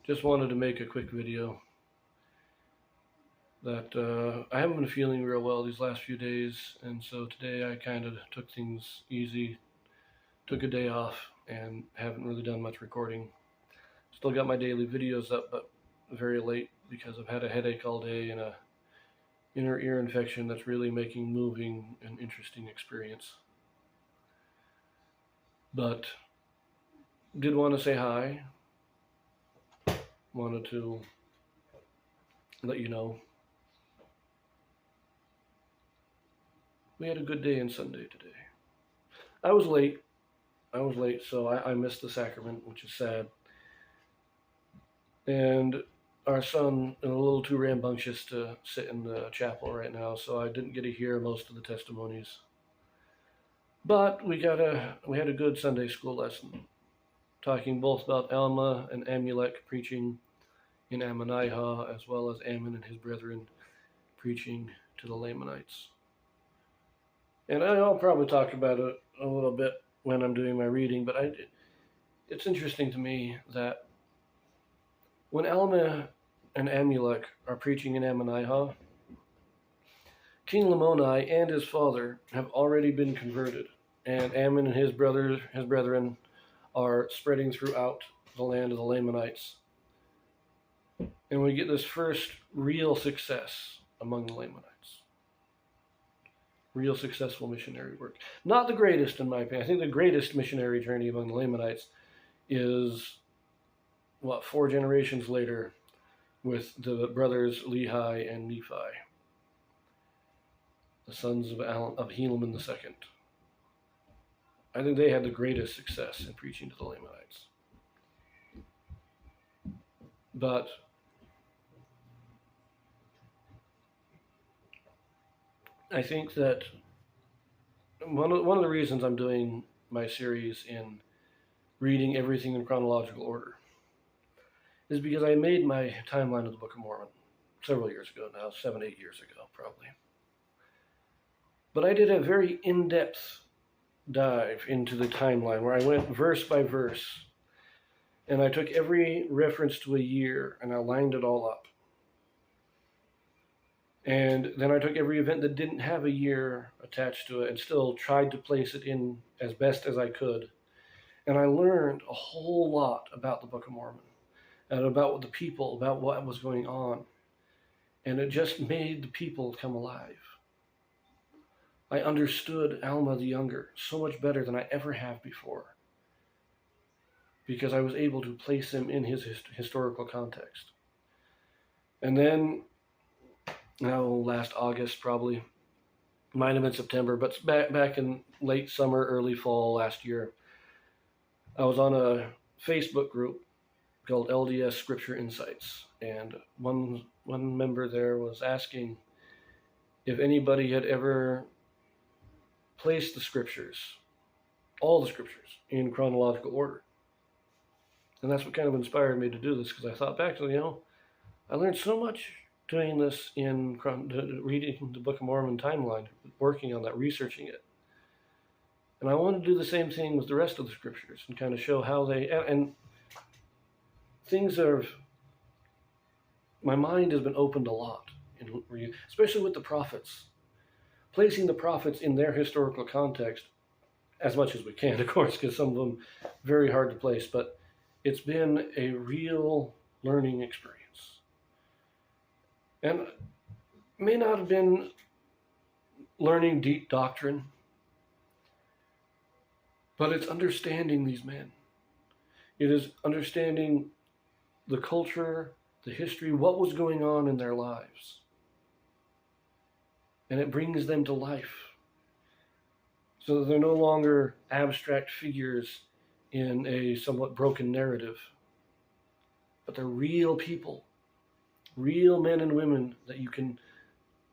Just wanted to make a quick video that I haven't been feeling real well these last few days, and so today I kind of took things easy, took a day off, and haven't really done much recording. Still got my daily videos up, but very late because I've had a headache all day and a inner ear infection that's really making moving an interesting experience. But did want to say hi. Wanted to let you know we had a good day on Sunday today. I was late, so I missed the sacrament, which is sad. And our son is a little too rambunctious to sit in the chapel right now, so I didn't get to hear most of the testimonies. But we had a good Sunday school lesson, talking both about Alma and Amulek preaching in Ammonihah, as well as Ammon and his brethren preaching to the Lamanites. And I'll probably talk about it a little bit when I'm doing my reading, but it's interesting to me that when Alma and Amulek are preaching in Ammonihah, King Lamoni and his father have already been converted, and Ammon and his brethren are spreading throughout the land of the Lamanites. And we get this first real success among the Lamanites. Real successful missionary work. Not the greatest, in my opinion. I think the greatest missionary journey among the Lamanites is, 4 generations later with the brothers Lehi and Nephi, the sons of Helaman II. I think they had the greatest success in preaching to the Lamanites. But I think that one of the reasons I'm doing my series in reading everything in chronological order is because I made my timeline of the Book of Mormon several years ago now, 7-8 years ago probably. But I did a very in-depth dive into the timeline where I went verse by verse, and I took every reference to a year and I lined it all up. And then I took every event that didn't have a year attached to it and still tried to place it in as best as I could. And I learned a whole lot about the Book of Mormon and about the people, about what was going on. And it just made the people come alive. I understood Alma the Younger so much better than I ever have before, because I was able to place him in his historical context. And then, last August probably, might have been September, but back in late summer, early fall last year, I was on a Facebook group called LDS Scripture Insights, and one member there was asking if anybody had ever placed the scriptures, all the scriptures, in chronological order. And that's what kind of inspired me to do this, because I thought back to, I learned so much doing this in reading the Book of Mormon timeline, working on that, researching it. And I want to do the same thing with the rest of the scriptures and kind of show how they, and things my mind has been opened a lot, especially with the prophets. Placing the prophets in their historical context as much as we can, of course, because some of them very hard to place, but it's been a real learning experience. And it may not have been learning deep doctrine, but it's understanding these men. It is understanding the culture, the history, what was going on in their lives. And it brings them to life. So that they're no longer abstract figures in a somewhat broken narrative, but they're real people, real men and women that you can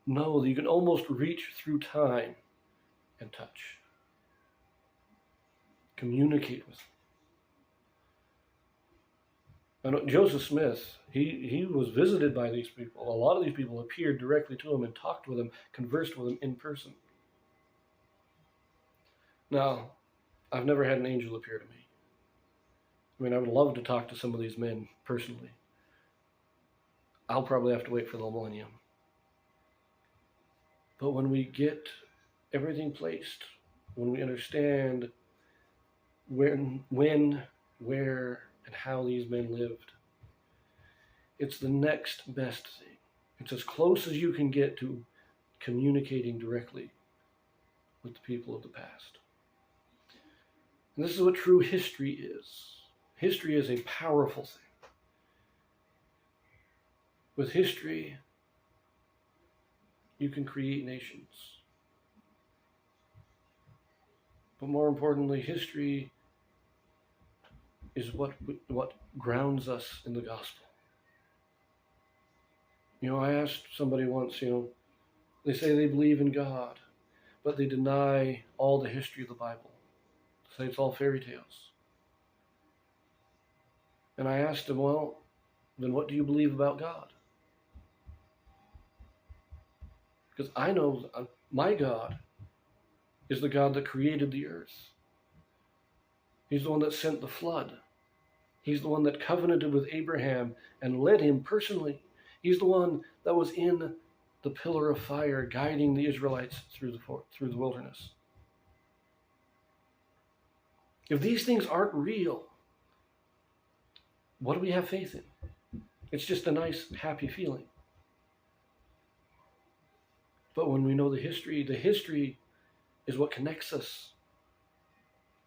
know, that you can almost reach through time and touch, communicate with them. I know Joseph Smith, he was visited by these people. A lot of these people appeared directly to him and talked with him, conversed with him in person. Now, I've never had an angel appear to me. I mean, I would love to talk to some of these men personally, I'll probably have to wait for the millennium. But when we get everything placed, when we understand when, where, and how these men lived, it's the next best thing. It's as close as you can get to communicating directly with the people of the past. And this is what true history is. History is a powerful thing. With history, you can create nations. But more importantly, history is what grounds us in the gospel. I asked somebody once, they say they believe in God, but they deny all the history of the Bible. They say it's all fairy tales. And I asked them, well, then what do you believe about God? Because I know my God is the God that created the earth. He's the one that sent the flood. He's the one that covenanted with Abraham and led him personally. He's the one that was in the pillar of fire guiding the Israelites through the wilderness. If these things aren't real, what do we have faith in? It's just a nice, happy feeling. But when we know the history is what connects us.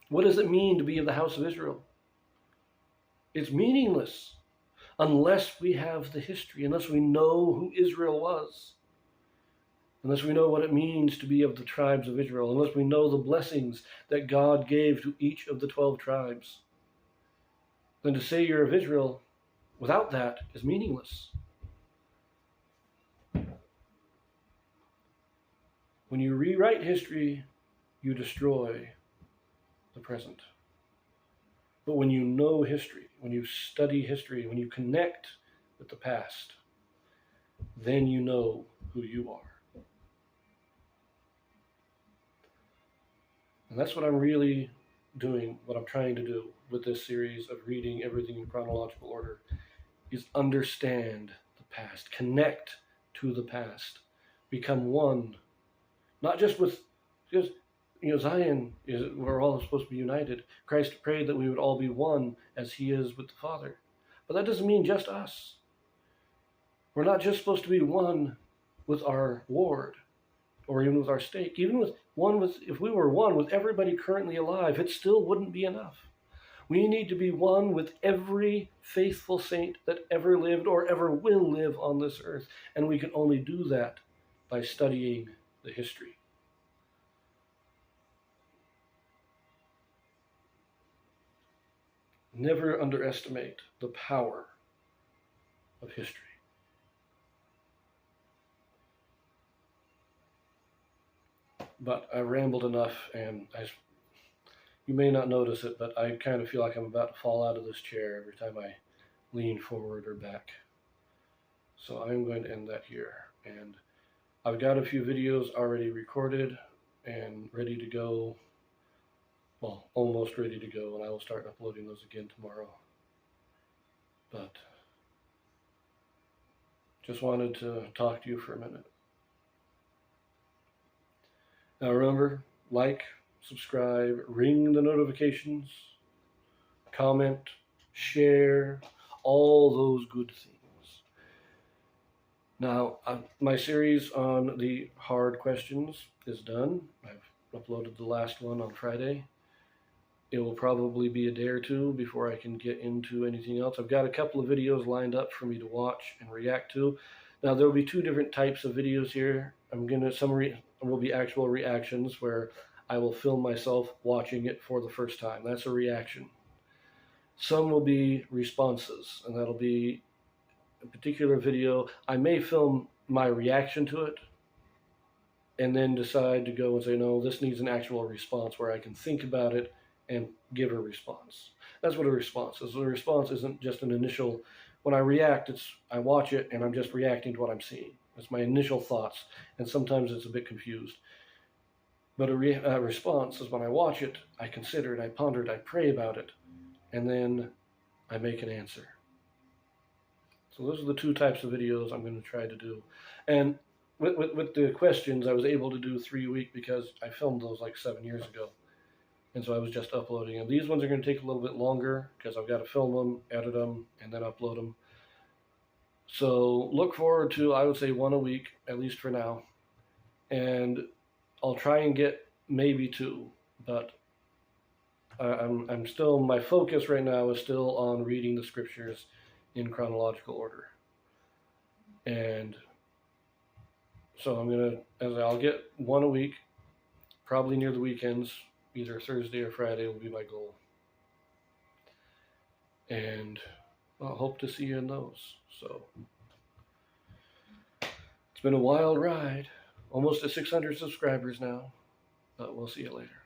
What does it mean to be of the house of Israel? It's meaningless unless we have the history, unless we know who Israel was, unless we know what it means to be of the tribes of Israel, unless we know the blessings that God gave to each of the 12 tribes. Then to say you're of Israel without that is meaningless. When you rewrite history, you destroy the present. But when you know history, when you study history, when you connect with the past, then you know who you are. And that's what I'm really doing, what I'm trying to do with this series of reading everything in chronological order, is understand the past, connect to the past, become one, not just with, because Zion we're all supposed to be united. Christ prayed that we would all be one as he is with the Father. But that doesn't mean just us. We're not just supposed to be one with our ward or even with our stake. Even if we were one with everybody currently alive, it still wouldn't be enough. We need to be one with every faithful saint that ever lived or ever will live on this earth. And we can only do that by studying the history. Never underestimate the power of history. But I rambled enough, and you may not notice it, but I kind of feel like I'm about to fall out of this chair every time I lean forward or back. So I'm going to end that here. And I've got a few videos already recorded and ready to go. Well, almost ready to go, and I will start uploading those again tomorrow. But just wanted to talk to you for a minute. Now remember, like, subscribe, ring the notifications, comment, share, all those good things. Now, my series on the hard questions is done. I've uploaded the last one on Friday. It will probably be a day or two before I can get into anything else. I've got a couple of videos lined up for me to watch and react to. Now, there will be two different types of videos here. Some will be actual reactions where I will film myself watching it for the first time. That's a reaction. Some will be responses, and that'll be a particular video. I may film my reaction to it and then decide to go and say, no, this needs an actual response where I can think about it and give a response. That's what a response is. A response isn't just an initial, when I react, I watch it and I'm just reacting to what I'm seeing. It's my initial thoughts, and sometimes it's a bit confused. But a response is when I watch it, I consider it, I ponder it, I pray about it, and then I make an answer. So those are the two types of videos I'm going to try to do. And with the questions, I was able to do 3 a week because I filmed those like 7 years ago. And so I was just uploading them. These ones are going to take a little bit longer because I've got to film them, edit them, and then upload them. So look forward to, I would say, 1 a week, at least for now. And I'll try and get maybe 2, but I'm still, my focus right now is still on reading the scriptures in chronological order. And so I'll get 1 a week, probably near the weekends, either Thursday or Friday will be my goal. And I'll hope to see you in those. So it's been a wild ride. Almost at 600 subscribers now, but we'll see you later.